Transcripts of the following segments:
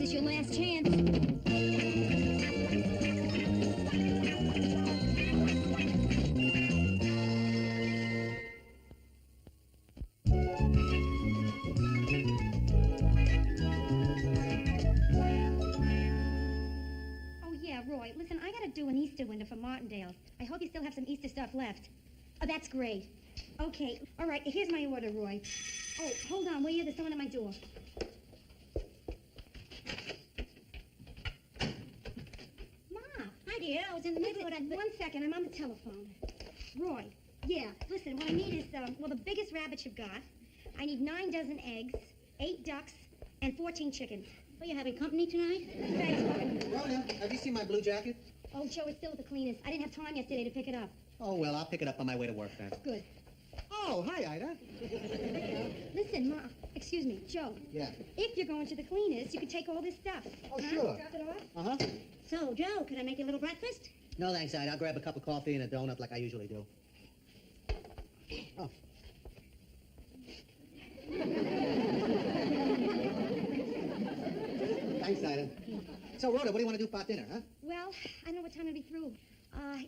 This is your last chance. Oh, yeah, Roy. Listen, I gotta do an Easter window for Martindale. I hope you still have some Easter stuff left. Oh, that's great. Okay. All right, here's my order, Roy. Oh, hold on, will you? There's someone at my door. Hi, dear. I was in the neighborhood. One second, I'm on the telephone. Roy, yeah, listen, what I need is, the biggest rabbit you've got. I need 9 dozen eggs, 8 ducks, and 14 chickens. Are you having company tonight? Thanks, Roy. Rhoda, have you seen my blue jacket? Oh, Joe, it's still at the cleaners. I didn't have time yesterday to pick it up. Oh, well, I'll pick it up on my way to work then. Good. Oh, hi, Ida. Listen, Ma, excuse me, Joe. Yeah. If you're going to the cleaners, you could take all this stuff. Oh, sure. Drop it off? Uh-huh. So, Joe, can I make you a little breakfast? No, thanks, Ida. I'll grab a cup of coffee and a donut like I usually do. Oh. Thanks, Ida. So, Rhoda, what do you want to do for dinner, huh? Well, I don't know what time it'll be through.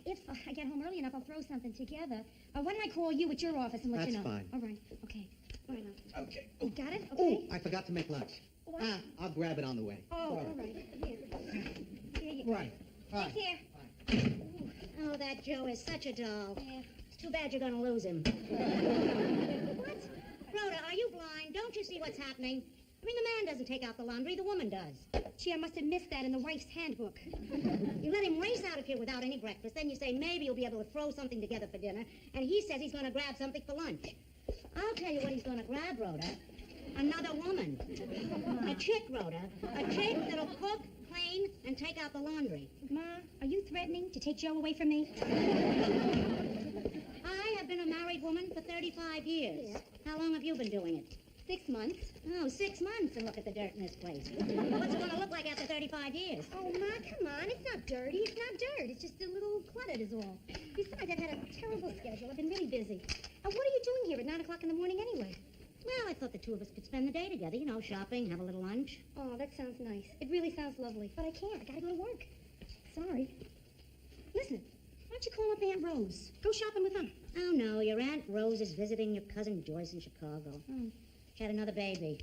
If I get home early enough, I'll throw something together. Why don't I call you at your office and let you know? That's fine. All right. Okay. All right, now. Okay. You got it? Oh, Okay. I forgot to make lunch. What? I'll grab it on the way. Oh, all right. Here. Here you go. Right. Hi. Here. Oh, that Joe is such a doll. Yeah. It's too bad you're going to lose him. What? Rhoda, are you blind? Don't you see what's happening? I mean, the man doesn't take out the laundry, the woman does. Gee, I must have missed that in the wife's handbook. You let him race out of here without any breakfast, then you say maybe you'll be able to throw something together for dinner, and he says he's going to grab something for lunch. I'll tell you what he's going to grab, Rhoda. Another woman. A chick, Rhoda. A chick that'll cook, clean, and take out the laundry. Ma, are you threatening to take Joe away from me? I have been a married woman for 35 years. Yeah. How long have you been doing it? 6 months. Oh, 6 months, and look at the dirt in this place. What's it going to look like after 35 years? Oh, Ma, come on. It's not dirty. It's not dirt. It's just a little cluttered is all. Besides, I've had a terrible schedule. I've been really busy. And what are you doing here at 9 o'clock in the morning anyway? Well, I thought the two of us could spend the day together, you know, shopping, have a little lunch. Oh, that sounds nice. It really sounds lovely. But I can't. I gotta go to work. Sorry. Listen, why don't you call up Aunt Rose? Go shopping with her. Oh, no, your Aunt Rose is visiting your cousin Joyce in Chicago. Oh. She had another baby.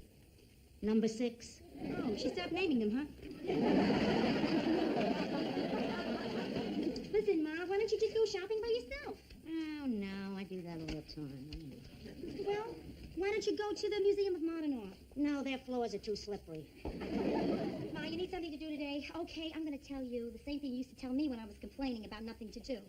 Number 6. Oh, she stopped naming them, huh? Listen, Ma, why don't you just go shopping by yourself? Oh, no, I do that all the time. Well, why don't you go to the Museum of Modern Art? No, their floors are too slippery. Ma, you need something to do today? Okay, I'm going to tell you the same thing you used to tell me when I was complaining about nothing to do.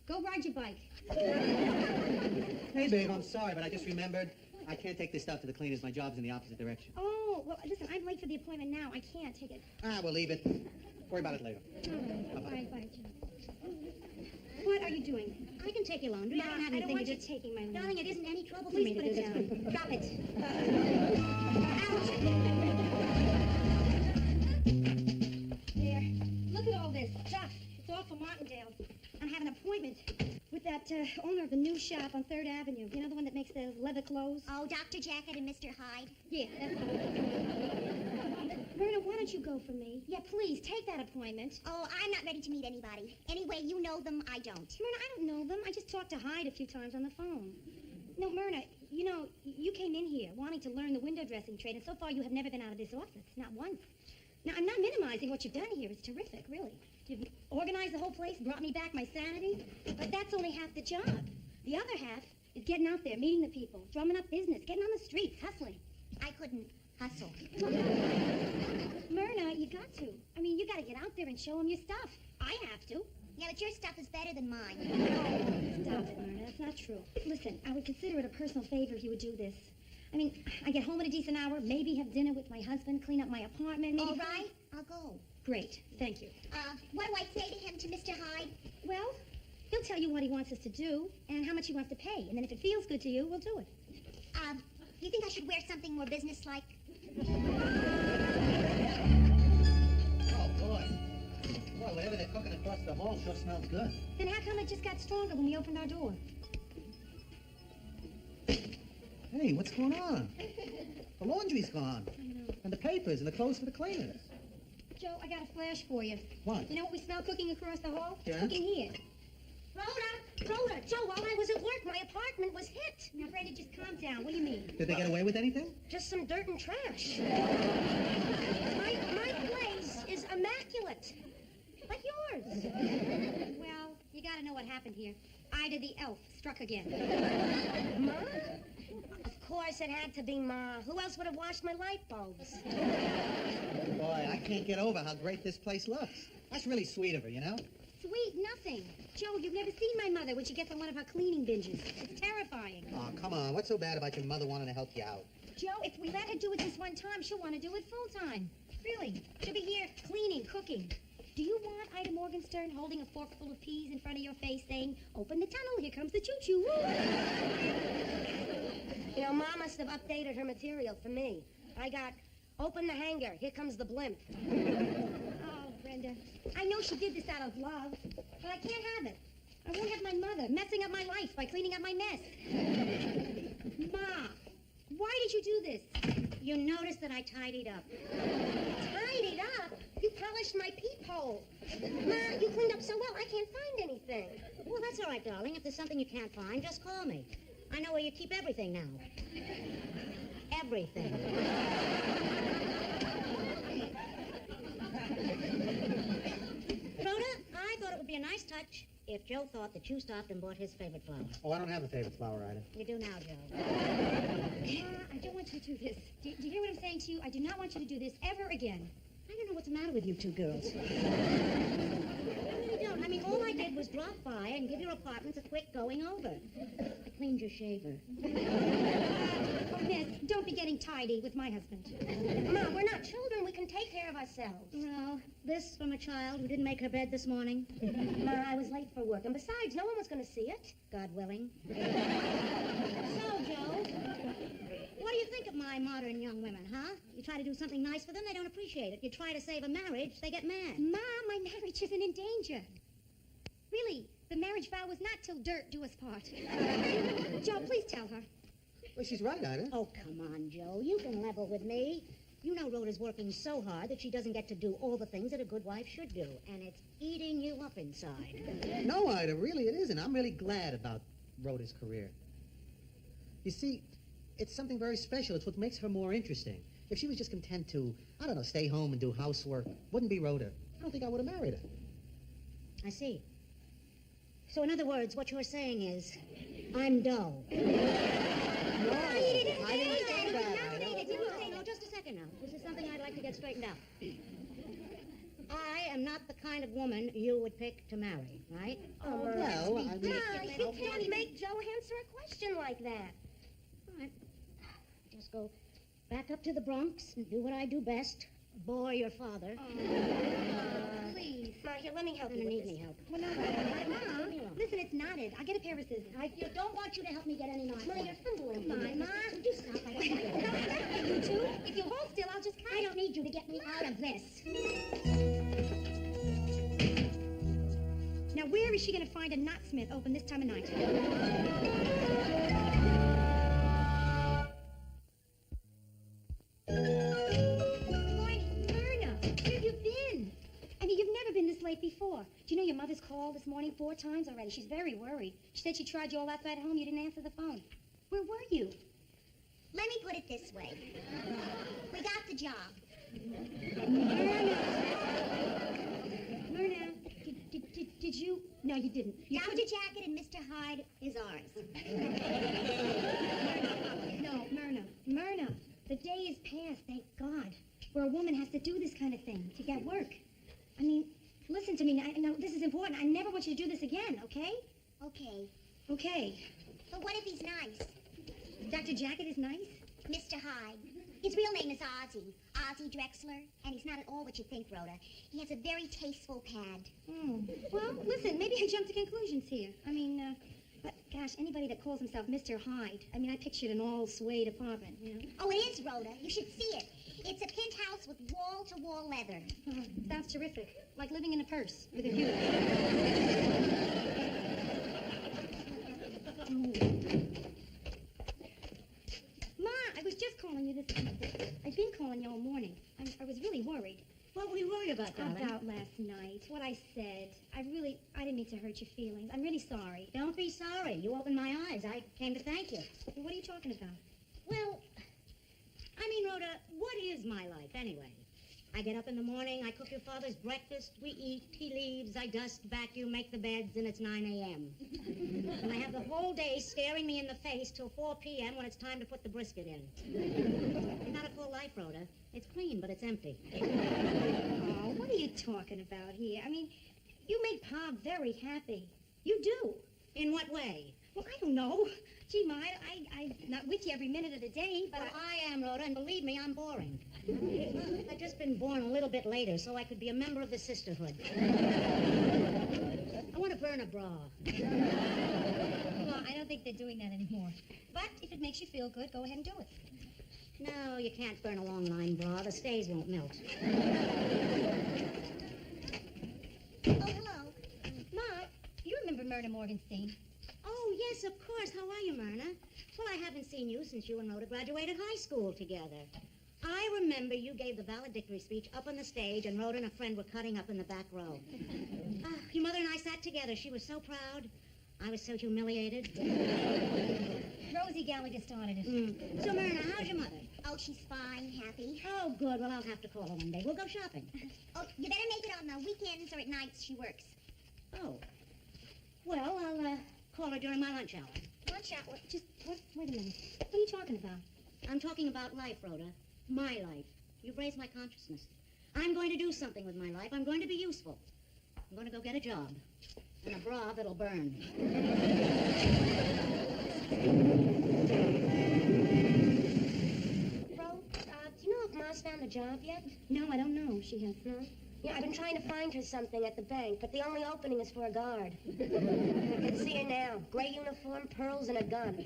Go ride your bike. Hey, babe, I'm sorry, but I just remembered I can't take this stuff to the cleaners. My job's in the opposite direction. Oh, well, listen, I'm late for the appointment now. I can't take it. We'll leave it. Worry about it later. All right. Bye, Joe. What are you doing? I can take your laundry. Ma, I don't have I don't anything want to you do. taking my laundry. Darling, it isn't any trouble for Please me to put do it this. down. Drop it. There. Look at all this stuff. It's all for Martindale. I have an appointment with that owner of the new shop on 3rd Avenue. You know, the one that makes the leather clothes? Oh, Dr. Jacket and Mr. Hyde? Yeah, that's the one. Myrna, why don't you go for me? Yeah, please, take that appointment. Oh, I'm not ready to meet anybody. Anyway, you know them, I don't. Myrna, I don't know them. I just talked to Hyde a few times on the phone. No, Myrna, you know, you came in here wanting to learn the window dressing trade, and so far you have never been out of this office, not once. Now, I'm not minimizing what you've done here. It's terrific, really. You've organized the whole place, brought me back my sanity, but that's only half the job. The other half is getting out there, meeting the people, drumming up business, getting on the streets, hustling. I couldn't hustle. Myrna, you got to. I mean, you got to get out there and show them your stuff. I have to. Yeah, but your stuff is better than mine. Oh, stop it, Myrna. That's not true. Listen, I would consider it a personal favor if you would do this. I mean, I get home at a decent hour, maybe have dinner with my husband, clean up my apartment, maybe... All right, I'll go. Great, thank you. What do I say to him, to Mr. Hyde? Well, he'll tell you what he wants us to do and how much he wants to pay. And then if it feels good to you, we'll do it. You think I should wear something more businesslike? Oh, boy. Boy, whatever they're cooking across the hall sure smells good. Then how come it just got stronger when we opened our door? Hey, what's going on? The laundry's gone. And the papers and the clothes for the cleaners. Joe, I got a flash for you. What? You know what we smell cooking across the hall? Yeah? Cooking here. Rhoda, Joe, while I was at work, my apartment was hit. Now, Brenda, just calm down. What do you mean? Did they get away with anything? Just some dirt and trash. my place is immaculate. Like yours. Well, you got to know what happened here. Ida the elf struck again. Ma? Of course it had to be Ma. Who else would have washed my light bulbs? Boy, I can't get over how great this place looks. That's really sweet of her, you know? Sweet nothing. Joe, you've never seen my mother when she gets on one of her cleaning binges. It's terrifying. Oh, come on. What's so bad about your mother wanting to help you out? Joe, if we let her do it this one time, she'll want to do it full time. Really. She'll be here cleaning, cooking. Do you want Ida Morgenstern holding a fork full of peas in front of your face saying, open the tunnel, here comes the choo-choo? You know, Ma must have updated her material for me. I got, open the hanger, here comes the blimp. Oh, Brenda, I know she did this out of love, but I can't have it. I won't have my mother messing up my life by cleaning up my mess. Ma, why did you do this? You noticed that I tidied up. Tidied up? You polished my peephole. Ma, you cleaned up so well, I can't find anything. Well, that's all right, darling. If there's something you can't find, just call me. I know where you keep everything now. Everything. Rhoda, I thought it would be a nice touch if Joe thought that you stopped and bought his favorite flower. Oh, I don't have a favorite flower, Ida. You do now, Joe. Ma, I don't want you to do this. Do you hear what I'm saying to you? I do not want you to do this ever again. I don't know what's the matter with you two girls. I really don't. I mean, all I did was drop by and give your apartments a quick going over. I cleaned your shaver. Oh, Miss, don't be getting tidy with my husband. Ma, we're not children. We can take care of ourselves. Well, This from a child who didn't make her bed this morning. Ma, I was late for work. And besides, no one was going to see it, God willing. So, Joe, what do you think of my modern young women, huh? You try to do something nice for them, they don't appreciate it. You try to save a marriage, they get mad. Ma, my marriage isn't in danger. Really, the marriage vow was not till dirt do us part. Joe, please tell her. Well, she's right, Ida. Oh, come on, Joe. You can level with me. You know Rhoda's working so hard that she doesn't get to do all the things that a good wife should do. And it's eating you up inside. No, Ida, really it isn't. I'm really glad about Rhoda's career. You see, it's something very special. It's what makes her more interesting. If she was just content to, I don't know, stay home and do housework, wouldn't be Rhoda. I don't think I would have married her. I see. So in other words, what you're saying is, I'm dull. No, I didn't say that, Ida. No, just a second now. This is something I'd like to get straightened out. I am not the kind of woman you would pick to marry, right? Oh, well, I mean... You can't make Joe answer a question like that. All right. Just go back up to the Bronx and do what I do best. Bore your father. Please. Ma, here, let me help you. I don't need any help. Well, no, Ma, listen, it's knotted. I'll get a pair of scissors. I don't want you to help me get any knots. Ma, you're fumbling. Ma, would you stop? I don't want you two. If you hold still, I'll just I don't need you to get me out of this. Now, where is she going to find a knotsmith open this time of night? Late before. Do you know your mother's called this morning 4 times already? She's very worried. She said she tried you all outside home. You didn't answer the phone. Where were you? Let me put it this way. We got the job. Myrna, did you? No, you didn't. Dr. Jacket and Mr. Hyde is ours. No, Myrna, the day is past, thank God, where a woman has to do this kind of thing to get work. I mean, listen to me. Now, this is important. I never want you to do this again, okay? Okay. Okay. But what if he's nice? Dr. Jacket is nice? Mr. Hyde. His real name is Ozzie Drexler, and he's not at all what you think, Rhoda. He has a very tasteful pad. Oh. Well, listen, maybe I jumped to conclusions here. I mean, but gosh, anybody that calls himself Mr. Hyde, I mean, I pictured an all-suede apartment, you know? Oh, it is, Rhoda. You should see it. It's a penthouse with wall-to-wall leather. Oh, sounds terrific. Like living in a purse with a view. Ma, I was just calling you this. I've been calling you all morning. I was really worried. What were you worried about, darling? About last night, what I said. I didn't mean to hurt your feelings. I'm really sorry. Don't be sorry. You opened my eyes. I came to thank you. What are you talking about? Well, I mean, Rhoda, what is my life anyway? I get up in the morning, I cook your father's breakfast, we eat, he leaves, I dust, vacuum, make the beds, and it's 9 a.m. And I have the whole day staring me in the face till 4 p.m. when it's time to put the brisket in. It's not a full life, Rhoda. It's clean, but it's empty. Oh, what are you talking about here? I mean, you make Pa very happy. You do. In what way? Well, I don't know. Gee, Ma, I'm not with you every minute of the day, but Well, I am, Rhoda, and believe me, I'm boring. I've just been born a little bit later, so I could be a member of the sisterhood. I want to burn a bra. Well, I don't think they're doing that anymore. But if it makes you feel good, go ahead and do it. No, you can't burn a long line bra. The stays won't melt. Oh, hello. Ma, you remember Myrna Morgenstein? Oh, yes, of course. How are you, Myrna? Well, I haven't seen you since you and Rhoda graduated high school together. I remember you gave the valedictory speech up on the stage, and Rhoda and a friend were cutting up in the back row. Your mother and I sat together. She was so proud. I was so humiliated. Rosie Gallagher started it. So, Myrna, how's your mother? Oh, she's fine, happy. Oh, good. Well, I'll have to call her one day. We'll go shopping. Oh, you better make it on the weekends or at nights she works. Oh. Well, I'll call her during my lunch hour. Lunch hour? Wait a minute. What are you talking about? I'm talking about life, Rhoda. My life. You've raised my consciousness. I'm going to do something with my life. I'm going to be useful. I'm going to go get a job. And a bra that'll burn. Ro, do you know if Ma's found a job yet? No, I don't know. She has. No? Yeah, I've been trying to find her something at the bank, but the only opening is for a guard. I can see her now. Gray uniform, pearls, and a gun.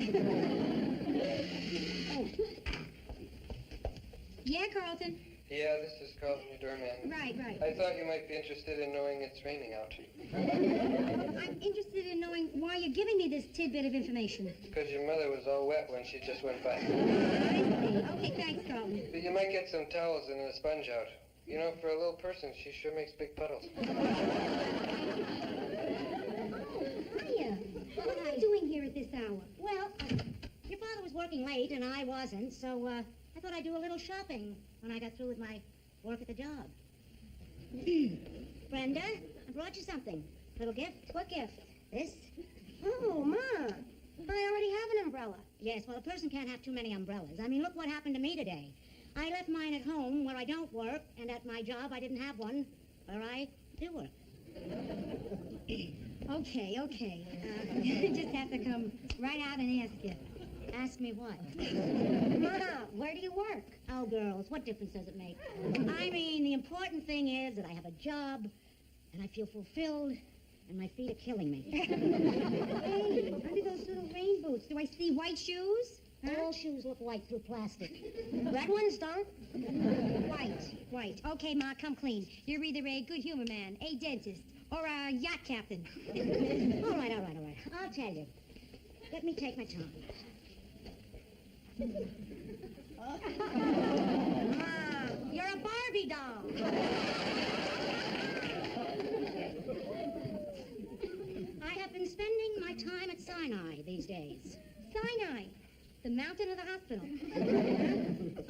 Yeah, Carlton. Yeah, this is Carlton, your doorman. Right. I thought you might be interested in knowing it's raining out. I'm interested in knowing why you're giving me this tidbit of information. Because your mother was all wet when she just went by. I see. Okay, thanks, Carlton. But you might get some towels and a sponge out. You know, for a little person, she sure makes big puddles. Hiya. What are you doing here at this hour? Well, your father was working late, and I wasn't, so I thought I'd do a little shopping when I got through with my work at the job. Brenda, I brought you something. Little gift. What gift? This? Oh, Ma, I already have an umbrella. Yes, well, a person can't have too many umbrellas. I mean, look what happened to me today. I left mine at home where I don't work, and at my job I didn't have one where I do work. Okay. You just have to come right out and ask it. Ask me what? Ma, where do you work? Oh, girls, what difference does it make? I mean, the important thing is that I have a job, and I feel fulfilled, and my feet are killing me. Hey, under those little rain boots, do I see white shoes? All shoes look white through plastic. Red ones don't. White. Okay, Ma, come clean. You're either a good humor man, a dentist, or a yacht captain. All right. I'll tell you. Let me take my time. Ma, you're a Barbie doll. I have been spending my time at Sinai these days. Sinai, the mountain of the hospital.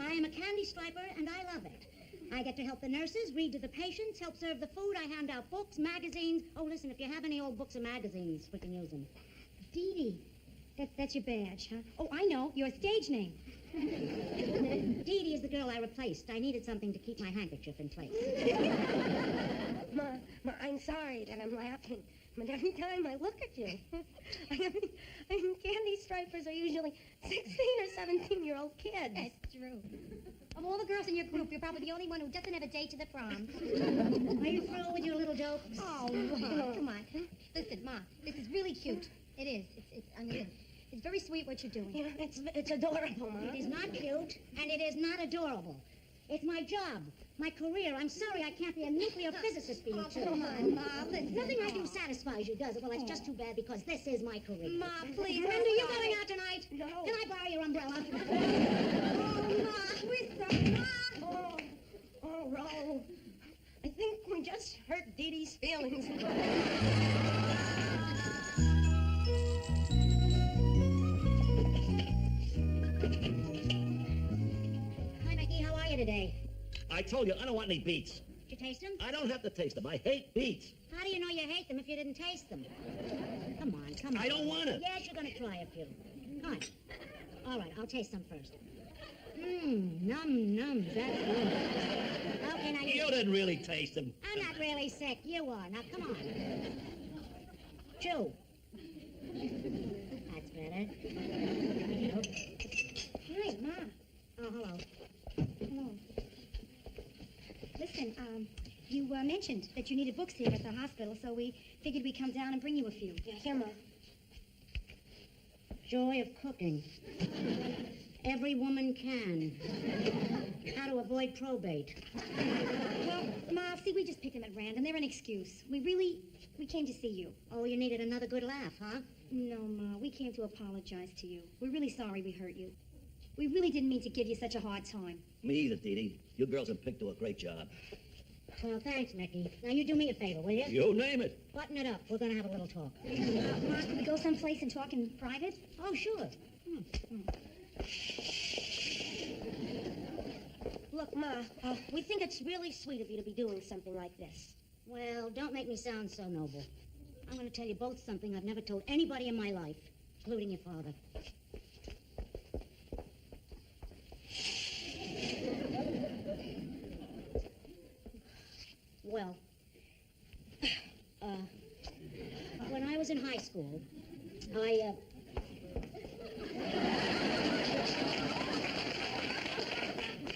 I am a candy striper, and I love it. I get to help the nurses, read to the patients, help serve the food. I hand out books, magazines. Oh, listen, if you have any old books or magazines, we can use them. Dee Dee. That's your badge, huh? Oh, I know. Your stage name. Dee Dee is the girl I replaced. I needed something to keep my handkerchief in place. Ma, I'm sorry that I'm laughing, but every time I look at you, I mean, candy stripers are usually 16 or 17-year-old kids. That's true. Of all the girls in your group, you're probably the only one who doesn't have a date to the prom. Are you through with your little jokes? Oh, Ma, come on. Listen, Ma, this is really cute. It is. It's very sweet what you're doing. Yeah, it's adorable, Ma. It is not cute, and it is not adorable. It's my job, my career. I'm sorry I can't be a nuclear physicist for you two. Come on, Ma, listen. Nothing I do satisfies you, does it? Well, it's just too bad because this is my career. Ma, please. Brenda, are you going out tonight? No. Can I borrow your umbrella? Oh, Ma, we're so... Ma! Oh, Ro, hurt Dee Dee's feelings. Hi, Mickey. How are you today? I told you, I don't want any beets. Did you taste them? I don't have to taste them. I hate beets. How do you know you hate them if you didn't taste them? Come on, come on. I don't want it. Yes, you're going to try a few. Come on. All right, I'll taste some first. Num. That's good. Okay, now You didn't really taste them. I'm not really sick. You are. Now, come on. Chew. That's better. Hi, Ma. Oh, hello. Hello. Listen, you mentioned that you needed books here at the hospital, so we figured we'd come down and bring you a few. Yeah, here, Ma. Joy of cooking. Every woman can. How to avoid probate. Well, Ma, see, we just picked them at random. They're an excuse. We came to see you. Oh, you needed another good laugh, huh? No, Ma, we came to apologize to you. We're really sorry we hurt you. We really didn't mean to give you such a hard time. Me either, Dee Dee. You girls have picked do a great job. Well, thanks, Mickey. Now, you do me a favor, will you? You name it. Button it up. We're going to have a little talk. Ma, can we go someplace and talk in private? Oh, sure. Look, Ma, we think it's really sweet of you to be doing something like this. Well, don't make me sound so noble. I'm going to tell you both something I've never told anybody in my life, including your father. Well, when I was in high school,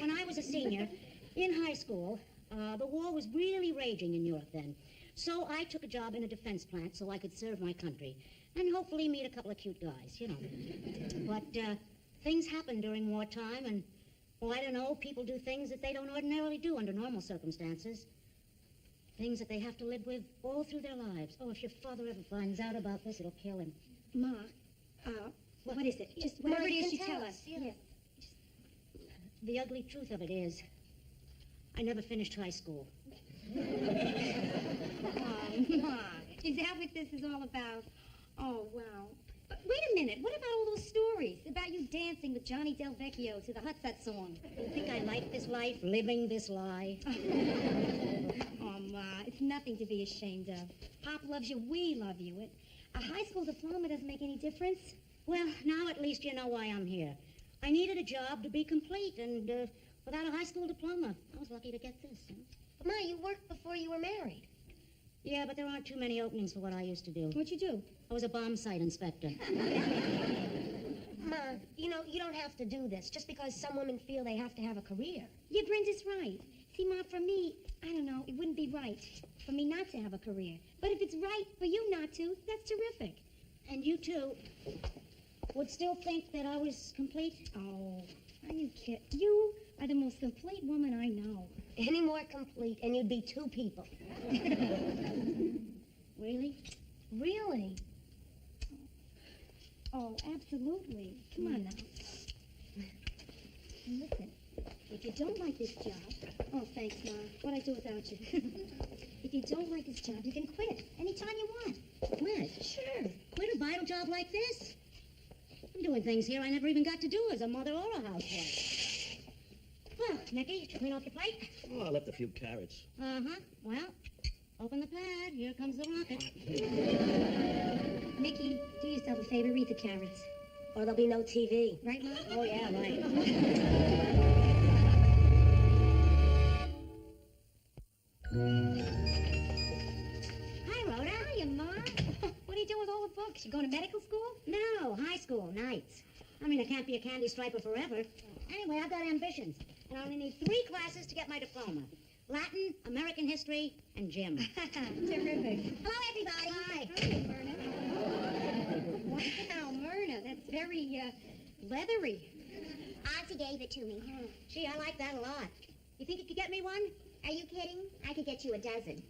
when I was a senior in high school, the war was really raging in Europe then. So I took a job in a defense plant so I could serve my country and hopefully meet a couple of cute guys, you know. But things happen during wartime and, well, I don't know, people do things that they don't ordinarily do under normal circumstances. Things that they have to live with all through their lives. Oh, if your father ever finds out about this, it'll kill him. Ma, what is it? Just whatever it is you tell us. Yes. The ugly truth of it is, I never finished high school. Oh, Ma, is that what this is all about? Oh, wow. But wait a minute. What about all those stories about you dancing with Johnny Del Vecchio to the Hut Set song? You think I like this life, living this lie? Oh, Ma, it's nothing to be ashamed of. Pop loves you. We love you. A high school diploma doesn't make any difference. Well, now at least you know why I'm here. I needed a job to be complete, and without a high school diploma, I was lucky to get this. But, Ma, you worked before you were married. Yeah, but there aren't too many openings for what I used to do. What'd you do? I was a bomb site inspector. Ma, you know, you don't have to do this just because some women feel they have to have a career. Yeah, Brenda's right. See, Ma, for me, I don't know, it wouldn't be right for me not to have a career. But if it's right for you not to, that's terrific. And you, too, would still think that I was complete? Oh, are you kidding? You are the most complete woman I know. Any more complete, and you'd be two people. Really? Really? Oh, absolutely. Come on now. And listen, if you don't like this job... Oh, thanks, Ma. What'd I do without you? If you don't like this job, you can quit it anytime you want. Quit? Sure. Quit a vital job like this? I'm doing things here I never even got to do as a mother or a housewife. Well, Nicky, did you clean off your plate? Oh, I left a few carrots. Uh-huh. Well, open the pad. Here comes the rocket. Mickey, do yourself a favor. Read the carrots. Or there'll be no TV. Right, Ma? Oh, yeah, right. Hi, Rhoda. Hiya, Ma. What are you doing with all the books? You going to medical school? No, high school, nights. I mean, I can't be a candy striper forever. Anyway, I've got ambitions. And I only need 3 classes to get my diploma. Latin, American history, and gym. Terrific. Hello, everybody. Hi. Hi, Myrna. Wow, Myrna, that's very, leathery. Auntie gave it to me. Gee, I like that a lot. You think you could get me one? Are you kidding? I could get you a dozen.